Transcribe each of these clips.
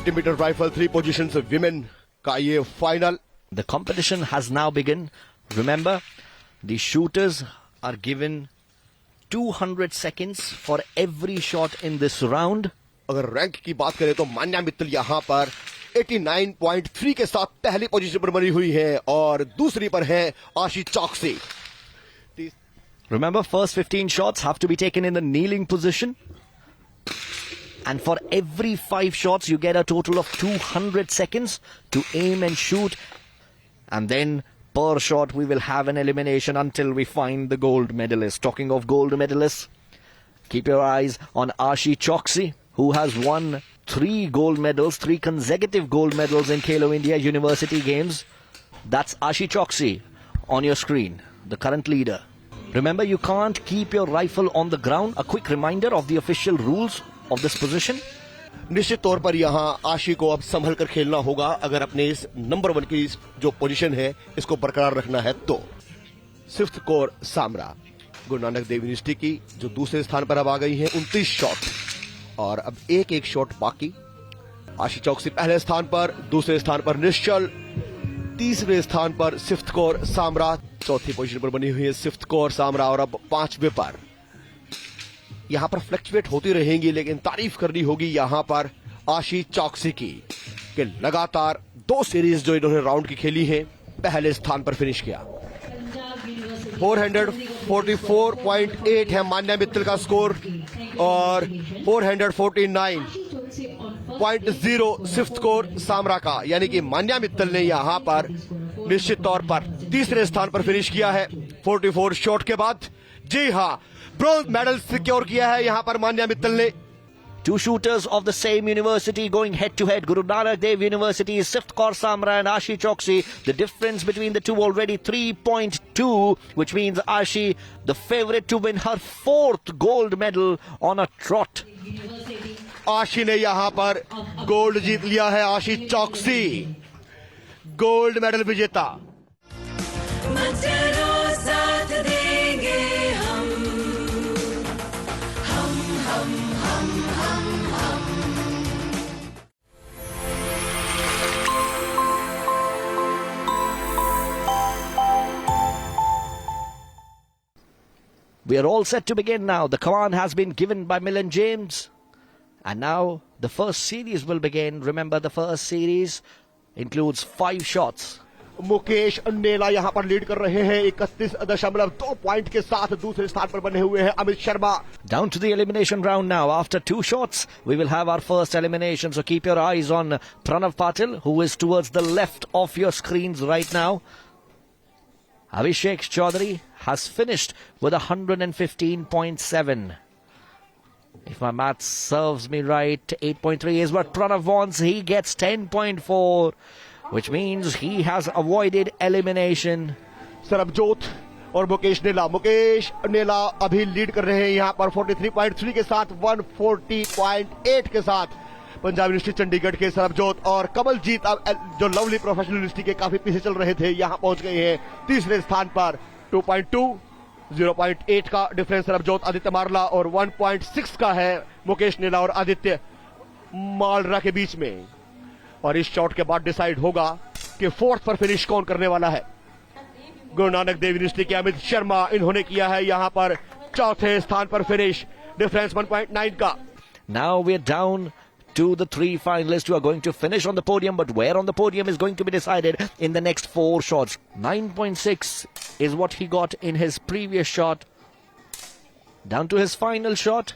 50-meter rifle 3 positions women का ये final. The competition has now begun. Remember, the shooters are given 200 seconds for every shot in this round. अगर rank की बात करें तो मान्या मित्तल यहाँ पर 89.3 के साथ पहली पोजीशन पर बनी हुई है और दूसरी पर है आशी चौकसी. Remember, first 15 shots have to be taken in the kneeling position. And for every 5 shots, you get a total of 200 seconds to aim and shoot. And then per shot, we will have an elimination until we find the gold medalist. Talking of gold medalists, keep your eyes on Ashi Choksi, who has won 3 gold medals, 3 consecutive gold medals in Khelo India University Games. That's Ashi Choksi on your screen, the current leader. Remember, you can't keep your rifle on the ground. A quick reminder of the official rules of this position. निश्चित तौर पर यहाँ आशी को अब संभल कर खेलना होगा अगर अपने इस नंबर 1 की जो पोजीशन है इसको बरकरार रखना है तो. 6th core Samra Guru Nanak Dev university की जो दूसरे स्थान पर अब आ गई है 29 शॉट और अब एक शॉट बाकी. आशी चौकसी पहले स्थान पर, दूसरे स्थान पर निश्चल, तीसरे स्थान पर 6th कोर सामरा, चौथी पोजीशन पर बनी हुई है 6th कोर सामरा और अब 5वें पर. यहां पर फ्लक्चुएट होती रहेंगी लेकिन तारीफ करनी होगी यहां पर आशी चौकसी की कि लगातार 2 सीरीज जो इन्होंने राउंड की खेली है पहले स्थान पर फिनिश किया. 444.8 है मान्या मित्तल का स्कोर और 449.0 6th कोर सामरा का, यानी कि मान्या मित्तल ने यहां पर निश्चित तौर पर तीसरे स्थान पर फिनिश किया है 44 शॉट के बाद. जी हां, ब्रोंज मेडल सिक्योर किया है यहां पर मान्या मित्तल ने. 2 shooters of the same university going head to head. Guru Nanak Dev University, 6th Corps Samra and Ashi Choksi. The difference between the two already 3.2, which means Ashi, the favorite to win her 4th gold medal on a trot. आशी ने यहां पर gold जीत लिया है. आशी चौकसी gold medal विजेता. We are all set to begin now. The command has been given by Milan James. And now the first series will begin. Remember, the first series includes 5 shots. Mukesh नेला यहां पर lead कर रहे हैं 31.2 point के साथ. दूसरे स्थान पर बने हुए हैं Amit Sharma. Down to the elimination round now. After 2 shots, we will have our first elimination. So keep your eyes on Pranav Patil, who is towards the left of your screens right now. Abhishek Chaudhary has finished with 115.7. If my math serves me right, 8.3 is what Pranav wants. He gets 10.4, which means he has avoided elimination. Sarabjot और मुकेश नेला अभी lead कर रहे हैं यहां पर 43.3 के साथ. 140.8 के साथ पंजाब यूनिवर्सिटी चंडीगढ़ के सरबजोत और कमलजीत जो लवली प्रोफेशनल यूनिवर्सिटी के काफी पीछे चल रहे थे यहां पहुंच गए हैं तीसरे स्थान पर. 2.2, 0.8 का डिफरेंस सरबजोत आदित्य मारला और 1.6 का है मुकेश नेला और आदित्य मालरा के बीच में. और इस शॉट के बाद डिसाइड होगा कि 4th पर फिनिश कौन करने वाला है. गुरु नानक देव यूनिवर्सिटी के अमित शर्मा, इन्होंने किया है यहां पर 4थे स्थान पर फिनिश, डिफरेंस 1.9 का. Now we're down to the 3 finalists who are going to finish on the podium, but where on the podium is going to be decided in the next 4 shots. 9.6 is what he got in his previous shot. Down to his final shot,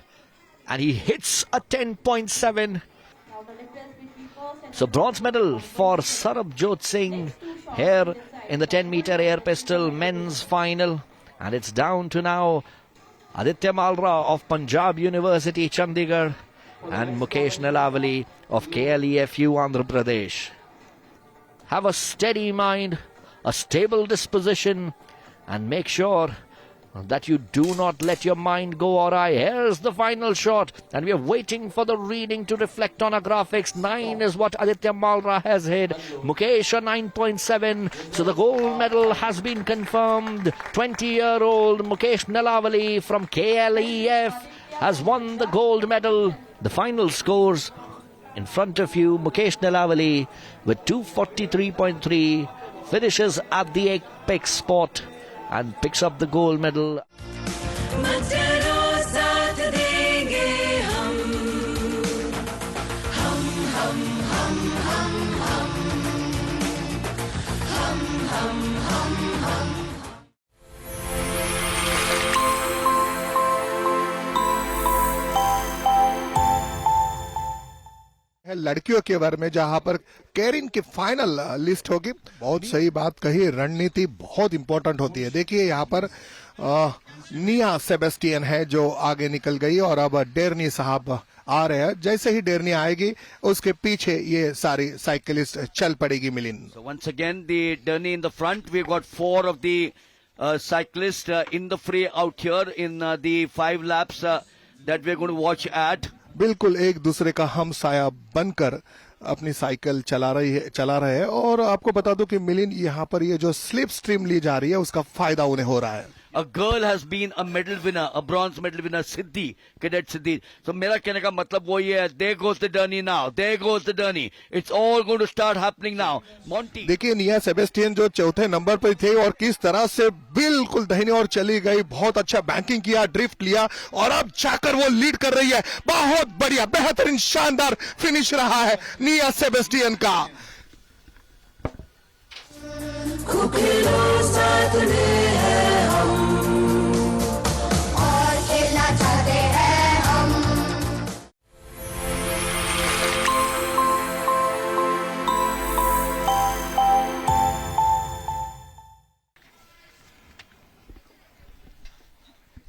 and he hits a 10.7. So bronze medal for Sarabjot Singh here in the 10-meter air pistol men's final. And it's down to now Aditya Malra of Punjab University, Chandigarh, and Mukesh Nelavali of KLEFU, Andhra Pradesh. Have a steady mind, a stable disposition, and make sure that you do not let your mind go awry. Here's the final shot, and we are waiting for the reading to reflect on our graphics. 9 is what Aditya Malra has hit. Mukesh a 9.7. So the gold medal has been confirmed. 20-year-old Mukesh Nelavali from KLEF has won the gold medal. The final scores In front of you, Mukesh Nalavali with 243.3 finishes at the apex spot and picks up the gold medal. है लड़कियों के बारे में, जहां पर Karin की final list होगी। बहुत सही बात कही, रणनीति बहुत इंपॉर्टेंट होती है। देखिए यहाँ पर निया सेबेस्टियन है जो आगे निकल गई और अब डेरनी साहब आ रहे हैं। जैसे ही डेरनी आएगी उसके पीछे ये सारी साइकिलिस्ट चल पड़ेगी। Milind, So once again, the Derny in the front. We've got 4 of the cyclists in the fray out here in the 5 laps that we're going to watch at. बिल्कुल एक दूसरे का हम साया बनकर अपनी साइकिल चला रहे हैं। और आपको बता दूं कि मिलिंद, यहाँ पर ये जो स्लिप स्ट्रीम ली जा रही है उसका फायदा उन्हें हो रहा है। A girl has been a medal winner, a bronze medal winner, Siddhi, Cadet Siddhi. So मेरा कहने का मतलब वो ये है, there goes the Derny now, there goes the Derny. It's all going to start happening now. Monty. देखिए निया Sebastian जो चौथे नंबर पर थे और किस तरह से बिल्कुल दाहिनी ओर चली गई, बहुत अच्छा बैंकिंग किया, ड्रिफ्ट लिया और अब जाकर वो लीड कर रही है। बहुत बढ़िया, बेहतरीन, शानदार फिनिश रहा है निया सेबेस्टियन का।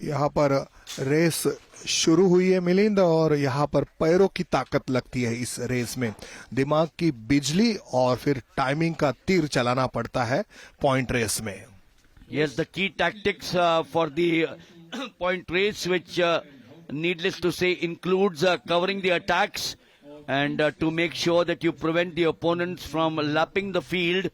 यहाँ पर रेस शुरू हुई है मिलिंद, और यहाँ पर पैरों की ताकत लगती है इस रेस में। दिमाग की बिजली और फिर टाइमिंग का तीर चलाना पड़ता है पॉइंट रेस में। Yes, the key tactics for the point race, which needless to say includes covering the attacks and to make sure that you prevent the opponents from lapping the field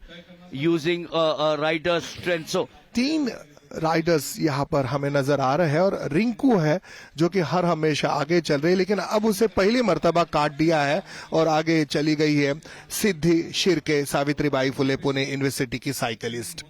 using a rider's strength. So 3 Riders यहाँ पर हमें नजर आ रहे हैं और रिंकू है जो कि हर हमेशा आगे चल रही है, लेकिन अब उसे पहली मर्तबा काट दिया है और आगे चली गई है सिद्धि शिर्के, सावित्रीबाई फुले पुणे यूनिवर्सिटी की साइकिलिस्ट।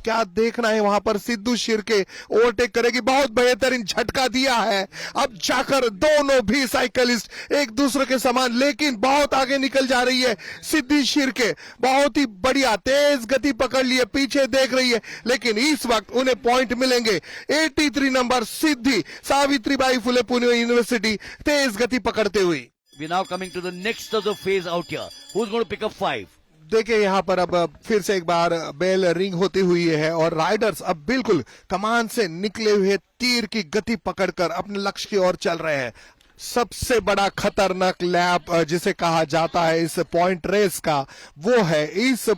क्या देखना है वहां पर, सिद्धू शिर्के ओवरटेक करेगी, बहुत बेहतरीन झटका दिया है। अब जाकर दोनों भी साइकिलिस्ट एक दूसरे के समान, लेकिन बहुत आगे निकल जा रही है सिद्धि शिर्के। बहुत ही बढ़िया तेज गति पकड़ ली है, पीछे देख रही है, लेकिन इस वक्त उन्हें पॉइंट मिलेंगे। 83 नंबर सिद्धि, सावित्रीबाई फुले पुणे यूनिवर्सिटी तेज गति पकड़ते हुए। we're now coming to the next of the phase out here. Who's going to pick up 5? देखिए यहाँ पर अब फिर से एक बार बेल रिंग होती हुई है और राइडर्स अब बिल्कुल कमान से निकले हुए तीर की गति पकड़कर अपने लक्ष्य की ओर चल रहे हैं। सबसे बड़ा खतरनाक लैप जिसे कहा जाता है इस पॉइंट रेस का, वो है इस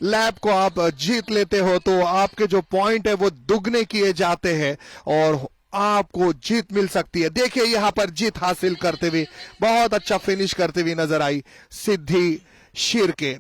लैप को आप जीत लेते हो तो आपके जो पॉइंट है वो दुगने किए जाते हैं और आपको जीत मिल सकती है। देखिए यहाँ पर जीत हासिल करते हुए बहुत अच्छा फिनिश करते हुए नजर आई सिद्धि Shirke.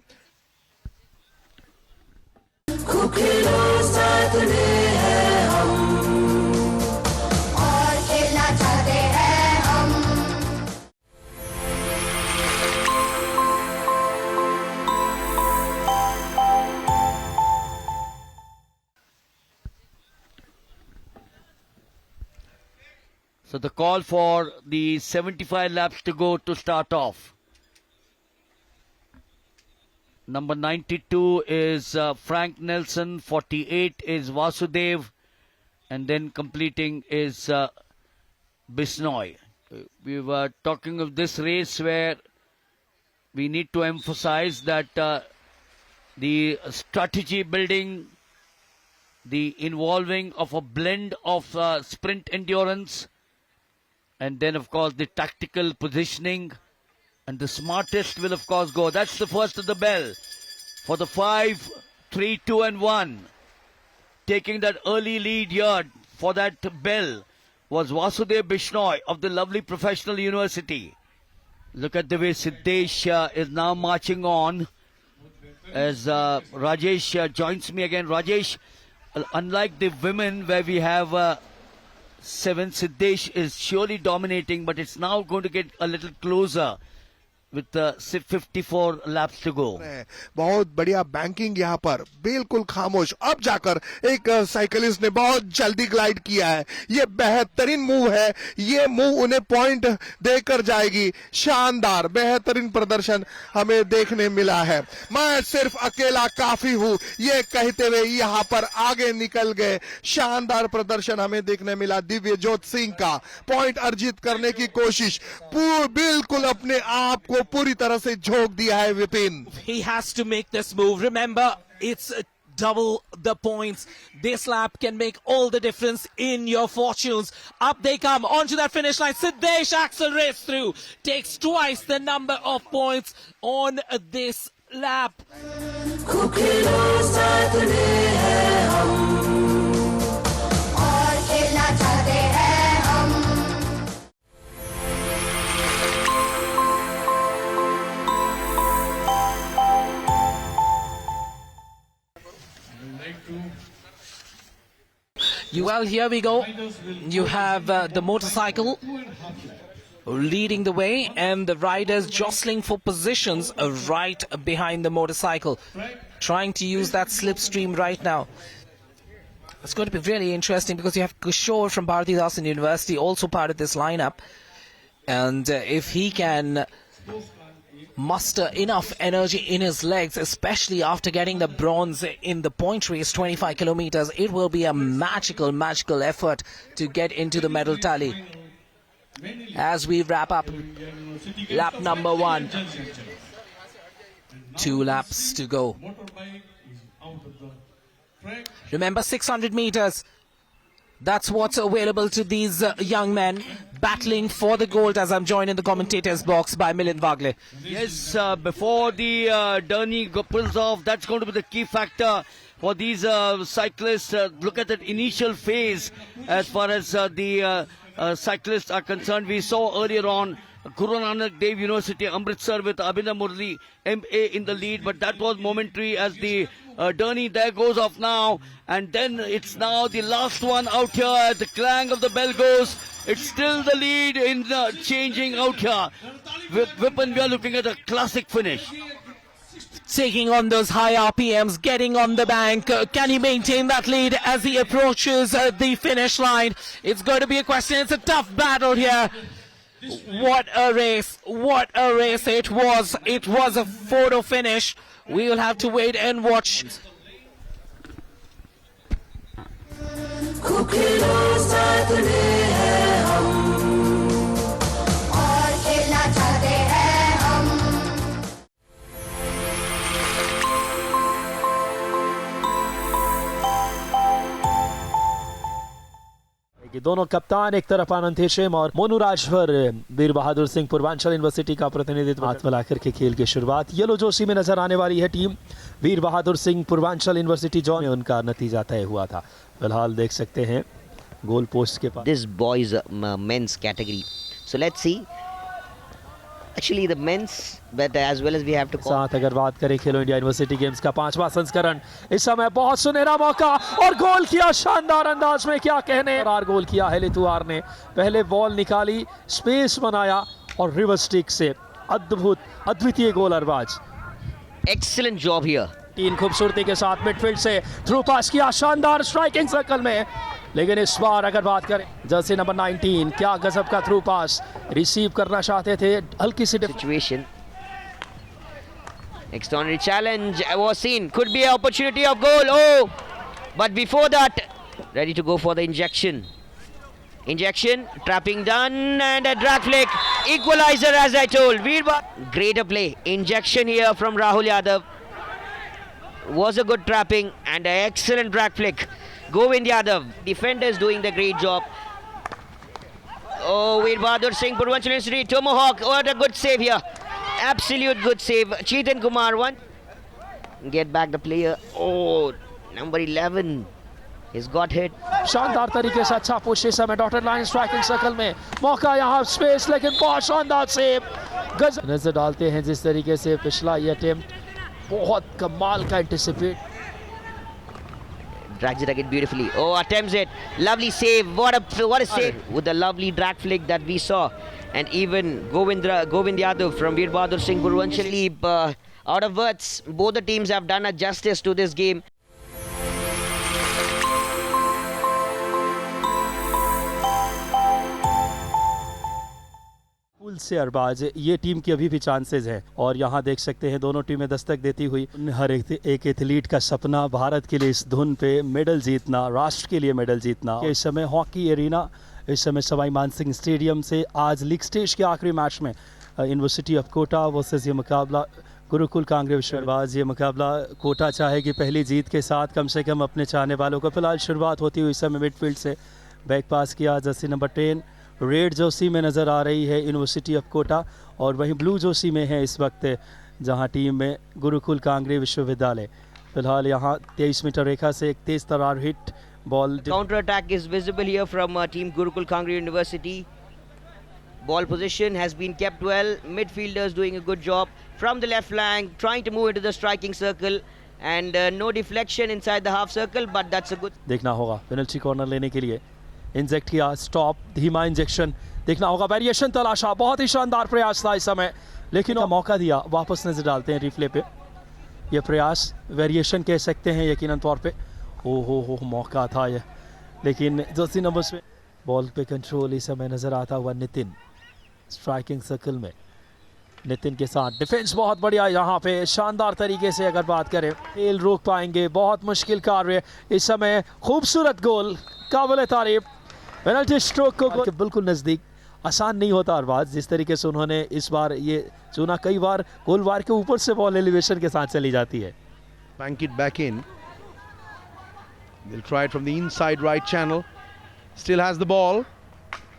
So the call for the 75 laps to go to start off. Number 92 is Frank Nelson, 48 is Vasudev, and then completing is Bisnoy. We were talking of this race where we need to emphasize that the strategy building, the involving of a blend of sprint endurance, and then of course the tactical positioning, and the smartest will of course go. That's the first of the bell for the 5, 3, 2 and 1. Taking that early lead here for that bell was Vasudev Bishnoi of the lovely professional university. Look at the way Siddesh is now marching on as Rajesh joins me again. Rajesh, unlike the women where we have 7, Siddesh is surely dominating, but it's now going to get a little closer. with 54 laps to go. है। बहुत बढ़िया banking यहाँ पर, बिल्कुल खामोश। अब जाकर एक साइकिलिस्ट ने बहुत जल्दी ग्लाइड किया है। ये बेहतरीन मूव है, ये मूव उन्हें पॉइंट देकर जाएगी। शानदार बेहतरीन प्रदर्शन हमें देखने मिला है। मैं सिर्फ अकेला काफी हूं, ये कहते हुए यहाँ पर आगे निकल गए। शानदार प्रदर्शन हमें देखने मिला। दिव्यजोत सिंह का पॉइंट अर्जित करने की कोशिश, बिल्कुल अपने आप को पूरी तरह से झोंक दिया है Vipin. He has to make this move. Remember, it's double the points. This lap can make all the difference in your fortunes. Up they come onto that finish line. Siddesh accelerates through, takes twice the number of points on this lap. Well, here we go. You have the motorcycle leading the way and the riders jostling for positions right behind the motorcycle, trying to use that slipstream right now. It's going to be really interesting because you have Kishore from Bharathidasan University also part of this lineup, and if he can muster enough energy in his legs, especially after getting the bronze in the point race 25 kilometers, it will be a magical effort to get into the medal tally. As we wrap up lap number 1, 2 laps to go. Remember, 600 meters, that's what's available to these young men battling for the gold, as I'm joined in the commentators box by Milind Vagle. Yes, before the Derny pulls off, that's going to be the key factor for these cyclists. Look at that initial phase as far as the cyclists are concerned. We saw earlier on Guru Nanak Dev University, Amritsar with Abhinav Murli, MA in the lead, but that was momentary as the Derny there goes off now, and then it's now the last one out here. The clang of the bell goes. It's still the lead in the changing out here. With Vipin, we are looking at a classic finish. Taking on those high RPMs, getting on the bank. Can he maintain that lead as he approaches the finish line? It's going to be a question. It's a tough battle here. What a race it was. It was a photo finish. We will have to wait and watch. कि दोनों कप्तान, एक तरफ आनंद हेशेम और मोनू राजभर, वीर Bahadur Singh Purvanchal university का प्रतिनिधित्व हाथ मिलाकर के खेल की शुरुआत येलो जोशी में नजर आने वाली है टीम वीर बहादुर सिंह पूर्वांचल यूनिवर्सिटी जो में उनका नतीजा तय हुआ था। फिलहाल देख सकते हैं गोल पोस्ट के पास this boys men's category, so let's see actually the men's, but as well as we have to call साथ अगर बात करें खेलो इंडिया यूनिवर्सिटी गेम्स का 5वां संस्करण, इस समय बहुत सुनहरा मौका और गोल किया शानदार अंदाज में, क्या कहने। और गोल किया है लिथुआर ने, पहले बॉल निकाली, स्पेस बनाया और रिवर्स स्टिक से अद्वितीय गोल अरबाज। excellent job here. तीन खूबसूरती के साथ मिडफील्ड से थ्रू पास किया शानदार स्ट्राइकिंग सर्कल में, लेकिन इस बार अगर बात करें जर्सी नंबर 19, क्या गजब का थ्रू पास, रिसीव करना चाहते थे, हल्की सी Situation. Extraordinary challenge was seen. Could be an opportunity of goal. Oh, but before that, ready to go for the injection. Injection, trapping done, and a drag flick. Equalizer, as I told. Veerba, greater play. Injection here from Rahul Yadav. Was a good trapping and an excellent drag flick. Govind Yadav, defenders doing the great job. Oh, Veer Bahadur Singh, Purvanchal University, Tomahawk. What a good save here. Absolute good save. Chetan Kumar one. Get back the player. Oh, number 11. He's got hit. शानदार तरीके से अच्छा push, इस समय dotted line striking circle में मौका, यहाँ space, लेकिन बहुत शानदार सेव। नजर डालते हैं जिस तरीके से पिछला ये अटेम्प्ट बहुत कमाल का anticipate. Drags it again beautifully. Oh, attempts it. Lovely save. What a save with the lovely drag flick that we saw. and even Govind Yadav from Veer Bahadur Singh Purvanchali. Out of words, both the teams have done a justice to this game. पुल से अरबाज ये team की अभी भी chances हैं और यहाँ देख सकते हैं दोनों टीमें दस्तक देती हुई। हर एक एथलीट का सपना भारत के लिए इस धुन पे मेडल जीतना, राष्ट्र के लिए मेडल जीतना। इस समय हॉकी एरिना, इस समय सवाई मानसिंह स्टेडियम से आज लीग स्टेज के आखिरी मैच में यूनिवर्सिटी ऑफ कोटा वर्सेस ये मुकाबला गुरुकुल कांग्रेस विश्वबाज। ये मुकाबला कोटा चाहेगी पहली जीत के साथ कम से कम अपने चाहने वालों को। फिलहाल शुरुआत होती हुई इस समय मिडफील्ड से बैक पास किया जर्सी नंबर 10 रेड जोशी में नज़र आ रही है यूनिवर्सिटी ऑफ कोटा और वहीं ब्लू जोशी में है इस वक्त जहां टीम में गुरुकुल कांग्रेस विश्वविद्यालय। फिलहाल यहां 23 मीटर रेखा से एक तेज तरार hit ball. Counter attack is visible here from team Gurukul Kangri University. Ball position has been kept well. Midfielders doing a good job from the left flank, trying to move into the striking circle, and no deflection inside the half circle. But that's a good. देखना होगा penalty corner लेने के लिए inject किया, stop, धीमा injection. देखना होगा variation तलाशा, बहुत ही शानदार प्रयास था इस समय, लेकिन मौका दिया। वापस नजर डालते हैं रिप्ले पे। ये प्रयास वेरिएशन कह सकते हैं यकीनन तौर पे। ओ हो मौका था ये, लेकिन जर्सी नंबर्स पे बॉल पे कंट्रोल इस समय नजर आता हुआ नितिन स्ट्राइकिंग सर्कल में। नितिन के साथ डिफेंस बहुत बढ़िया यहाँ पे शानदार तरीके से अगर बात करें खेल रोक पाएंगे। बहुत मुश्किल कार्य इस समय, खूबसूरत गोल, काबिल तारीफ। पेनल्टी स्ट्रोक को बिल्कुल नज़दीक, आसान नहीं होता अरबाज जिस तरीके से उन्होंने इस बार ये चुना। कई बार गोलवार के ऊपर से बॉल एलिवेशन के साथ चली जाती है। Bank it back in. They'll try it from the inside right channel. Still has the ball.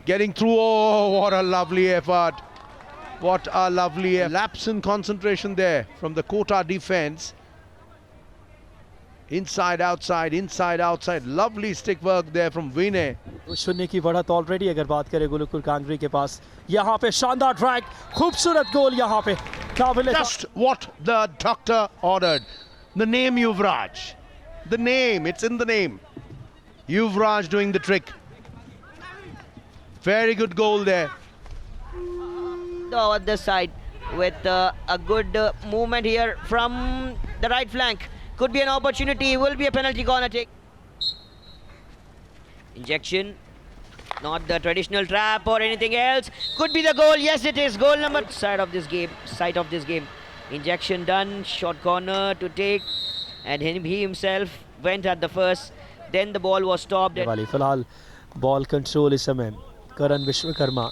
Getting through. Oh, what a lovely effort. What a lovely lapse in concentration there from the Kota defense. Inside, outside. Lovely stick work there from Vinay. शून्य की बढ़त already अगर बात करें गुरुकुल कांगरी के पास। यहाँ पे शानदार ट्रैक, खूबसूरत गोल यहाँ पे, काबिल। Just what the doctor ordered. The name Yuvraj. The name, it's in the name. Yuvraj doing the trick. Very good goal there. The other side with a good movement here from the right flank. Could be an opportunity, will be a penalty corner take. Injection, not the traditional trap or anything else. Could be the goal, yes it is. Goal number side of this game. Injection done, short corner to take, and he himself went at the first. Then the ball was stopped. वाली फिलहाल ball control इस समय करण विश्वकर्मा।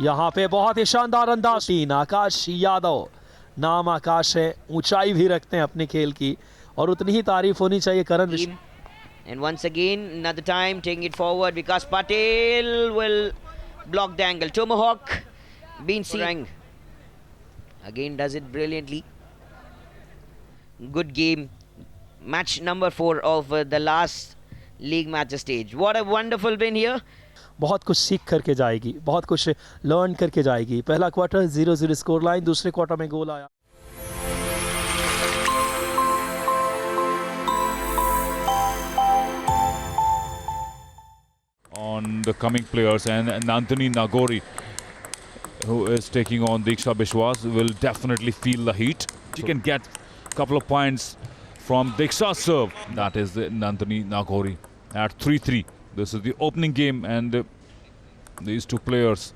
यहाँ पे बहुत ही शानदार अंदाज। तीन आकाश यादव, नाम आकाश है, ऊंचाई भी रखते हैं अपने खेल की और उतनी ही तारीफ होनी चाहिए करण विश्व। And once again, another time taking it forward. Vikas Patel will block the angle. Tomahawk being seen. Again does it brilliantly. Good game. Match number 4 of the last league match stage. What a wonderful win here. बहुत कुछ सीख करके जाएगी, बहुत कुछ learn करके जाएगी। पहला क्वार्टर 0-0 स्कोर लाइन, दूसरे क्वार्टर में गोल आया। On the coming players, and Nandini Nagori, who is taking on Diksha Bishwas, will definitely feel the heat. She can get a couple of points from Diksha's serve. That is Nandini Nagori at 3-3. This is the opening game, and these two players.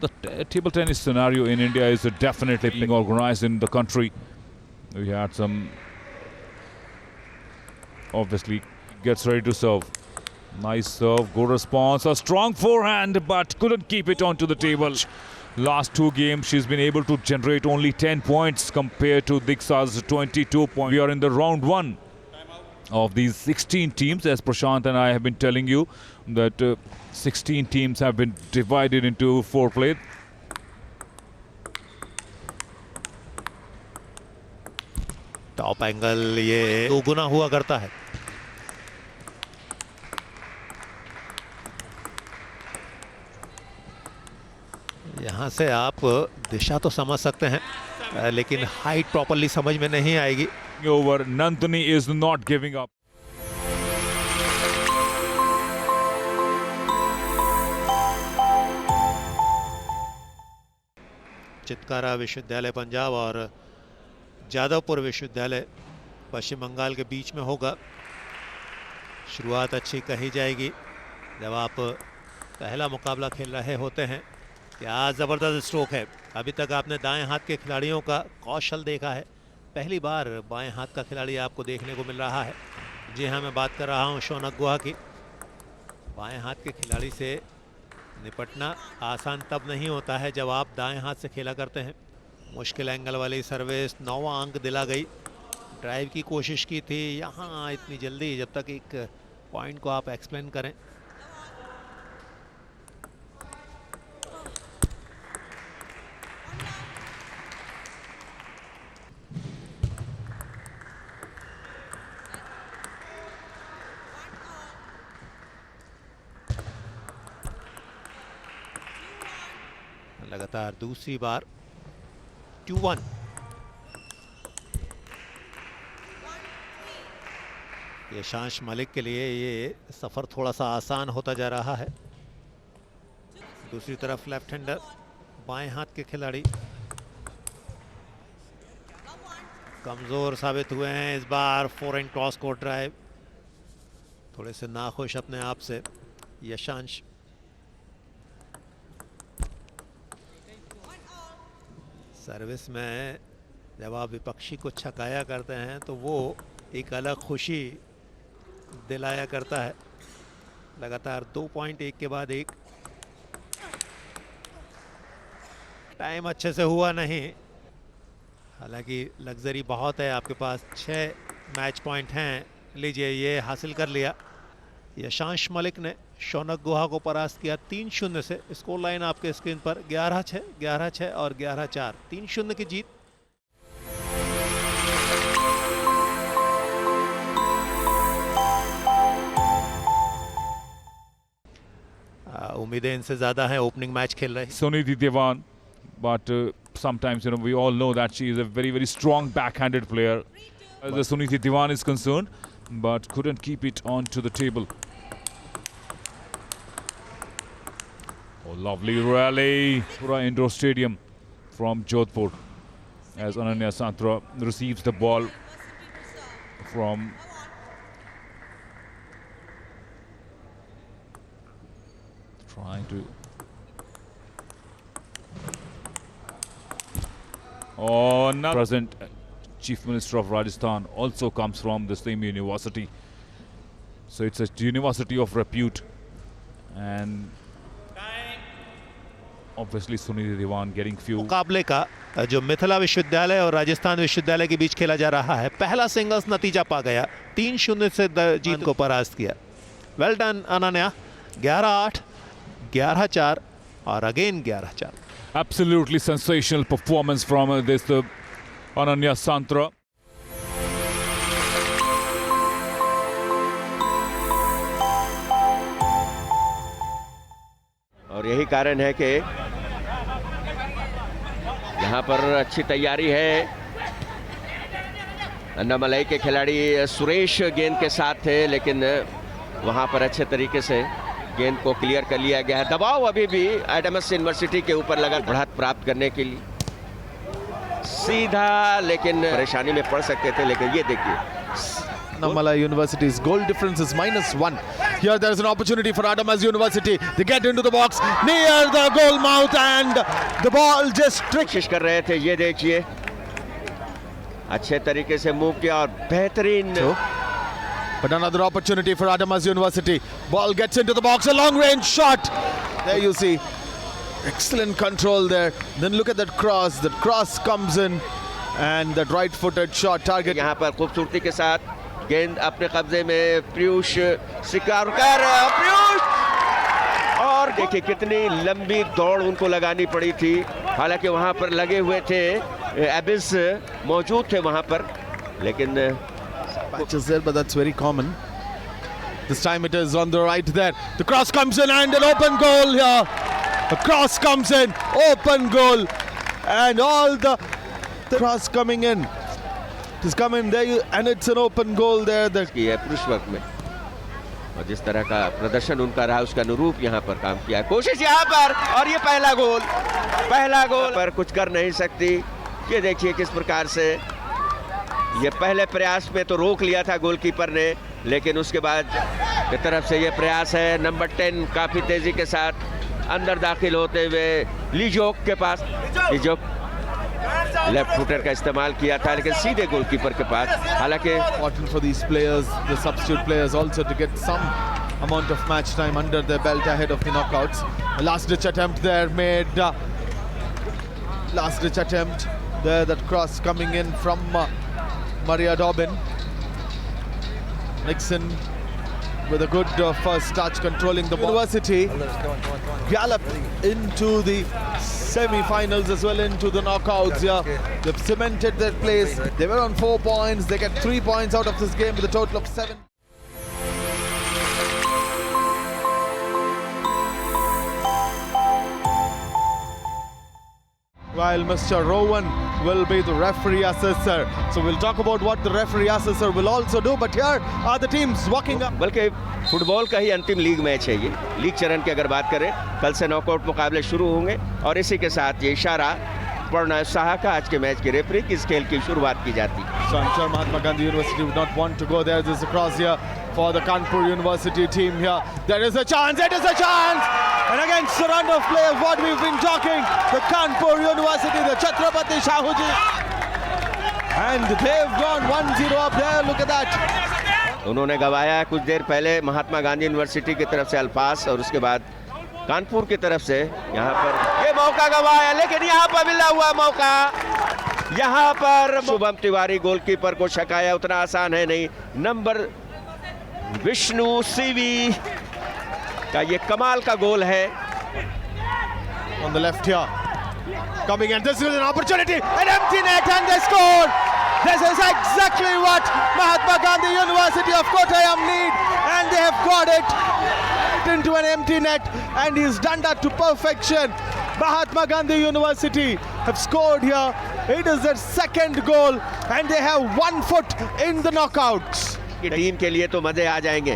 The table tennis scenario in India is definitely being organized in the country. We had some, obviously, gets ready to serve. Nice serve, good response, a strong forehand, but couldn't keep it onto the table. Last two games, she's been able to generate only 10 points compared to Diksha's 22 points. We are in the round 1 of these 16 teams, as Prashant and I have been telling you, that 16 teams have been divided into 4 play. Top angle ये 2 गुना हुआ करता है। यहाँ से आप दिशा तो समझ सकते हैं, लेकिन हाइट प्रॉपर्ली समझ में नहीं आएगी। Over, Nandini is not giving up. Chitkara विश्वविद्यालय पंजाब और जादवपुर विश्वविद्यालय पश्चिम बंगाल के बीच में होगा। शुरुआत अच्छी कही जाएगी जब आप पहला मुकाबला खेल रहे होते हैं। क्या ज़बरदस्त स्ट्रोक है। अभी तक आपने दाएं हाथ के खिलाड़ियों का कौशल देखा है, पहली बार बाएं हाथ का खिलाड़ी आपको देखने को मिल रहा है। जी हाँ, मैं बात कर रहा हूँ शौनक गुहा की। बाएं हाथ के खिलाड़ी से निपटना आसान तब नहीं होता है जब आप दाएं हाथ से खेला करते हैं। मुश्किल एंगल वाली सर्विस 9वां अंक दिला गई। ड्राइव की कोशिश की थी, यहाँ इतनी जल्दी, जब तक एक पॉइंट को आप एक्सप्लेन करें। लगातार दूसरी बार 2-1। यशांश मलिक के लिए ये सफर थोड़ा सा आसान होता जा रहा है। दूसरी तरफ लेफ्ट हैंडर बाएं हाथ के खिलाड़ी कमजोर साबित हुए हैं इस बार। 4 एंड क्रॉस कोर्ट ड्राइव, थोड़े से नाखुश अपने आप से यशांश। सर्विस में जब आप विपक्षी को छकाया करते हैं तो वो एक अलग खुशी दिलाया करता है। लगातार 2 पॉइंट एक के बाद एक। टाइम अच्छे से हुआ नहीं, हालांकि लग्जरी बहुत है आपके पास। 6 मैच पॉइंट हैं, लीजिए ये हासिल कर लिया। यशांश मलिक ने शौनक गुहा को परास्त किया 3-0 से। स्कोर लाइन आपके स्क्रीन पर 11-6, 11-6 और 11-4, 3-0 की जीत। उम्मीदें इनसे ज्यादा हैं, ओपनिंग मैच खेल रहे हैं। Suniti Devan, but sometimes we all know that she is a very, very strong backhanded player as the Suniti Devan is concerned, but couldn't keep it onto the table. Oh, lovely rally. Pura Indoor Stadium from Jodhpur as Ananya Santra receives the ball from trying to. Oh, now present Chief Minister of Rajasthan also comes from the same university. So it's a university of repute. And obviously Suniti Devan getting few. मुकाबले का जो मिथिला विश्वविद्यालय और राजस्थान विश्वविद्यालय के बीच खेला जा रहा है, पहला सिंगल्स नतीजा पा गया, 3-0 से जीत को परास्त किया। Well done Ananya. 11-8, 11-4 और again 11-4। Absolutely sensational performance from this Ananya Santra. और यही कारण है कि यहाँ पर अच्छी तैयारी है। अन्नामलाई के खिलाड़ी सुरेश गेंद के साथ थे, लेकिन वहाँ पर अच्छे तरीके से गेंद को क्लियर कर लिया गया है। दबाव अभी भी एडम्स यूनिवर्सिटी के ऊपर लगा बढ़त प्राप्त करने के लिए सीधा, लेकिन परेशानी में पड़ सकते थे। लेकिन ये देखिए, Annamalai University's goal difference is -1. Here there is an opportunity for Adamas University. They get into the box near the goal mouth and the ball just कोशिश कर रहे थे। ये देखिए, अच्छे तरीके से मूव किया और बेहतरीन। But another opportunity for Adamas University. Ball gets into the box, a long range shot. There you see, excellent control there. Then look at that cross. That cross comes in and that right-footed shot target. यहाँ पर खूबसूरती के साथ गेंद अपने कब्जे में पीयूष शिकार कर और देखिए कितनी लंबी दौड़ उनको लगानी पड़ी थी। हालांकि वहां पर लगे हुए थे, एबिस मौजूद थे वहां पर, लेकिन Patches there, but that's very common. This time it is on the right there. The cross comes in and an open goal here. The cross comes in, open goal, and all the cross coming in. It is coming there, and it's an open goal there. पुरुष वर्ग में और जिस तरह का प्रदर्शन उनका रहा उसके अनुरूप यहाँ पर काम किया। कोशिश यहाँ पर, और ये पहला गोल पर कुछ कर नहीं सकती। ये देखिए किस प्रकार से ये पहले प्रयास में तो रोक लिया था गोलकीपर ने, लेकिन उसके बाद की तरफ से ये प्रयास है। नंबर 10 काफी तेजी के साथ अंदर दाखिल होते हुए लीजोक के पास। लीजोक लेफ्ट फुटर का इस्तेमाल किया था, लेकिन सीधे गोलकीपर के पास। हालांकि Important for these players, the substitute players, also to get some amount of match time under their belt ahead of the knockouts. Last ditch attempt there made. Last ditch attempt there, that cross coming in from Maria Dobbin. Nixon with a good first touch, controlling the ball. University galloped into the semi-finals as well, into the knockouts. Yeah, they've cemented their place. They were on 4 points. They get 3 points out of this game with a total of 7. While Mr. Rowan will be the referee assessor. So we'll talk about what the referee assessor will also do. But here are the teams walking up. बल्कि football का ही अंतिम league match है ये। League चरण की अगर बात करें, कल से नॉकआउट मुकाबले शुरू होंगे और इसी के साथ ये इशारा प्रणय साहा का आज के मैच के रेफरी की इस खेल की शुरुआत की जाती है। So I'm sure Mahatma Gandhi University would not want to go there. There's a cross here for the Kanpur University team here. There is a chance. It is a chance. And against the run of play of what we've been talking, the Kanpur University, the Chhatrapati Shahuji. And they've gone 1-0 up there. Look at that. उन्होंने गवाया कुछ देर पहले Mahatma Gandhi university की तरफ से अल्फास, और उसके बाद कानपुर की तरफ से यहाँ पर ये मौका गवाया, लेकिन यहाँ पर मिला हुआ मौका। यहाँ पर शुभम तिवारी गोलकीपर को छकाया, उतना आसान है नहीं। नंबर विष्णु सीवी का ये कमाल का गोल है। On the left here, coming, and this is an opportunity, an empty net, and they scored. This is exactly what Mahatma Gandhi University of Kottayam need, and they have got it into an empty net, and he's done that to perfection. Mahatma Gandhi University have scored here. It is their second goal, and they have 1 foot in the knockouts. Team के लिए तो मजे आ जाएंगे।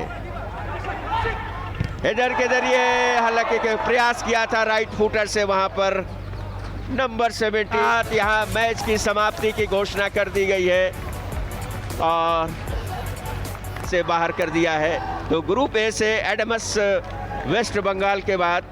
Header के जरिए हालांकि प्रयास किया था राइट फुटर से, वहां पर नंबर 17 यहाँ मैच की समाप्ति की घोषणा कर दी गई है और से बाहर कर दिया है। तो ग्रुप ए से एडमस वेस्ट बंगाल के बाद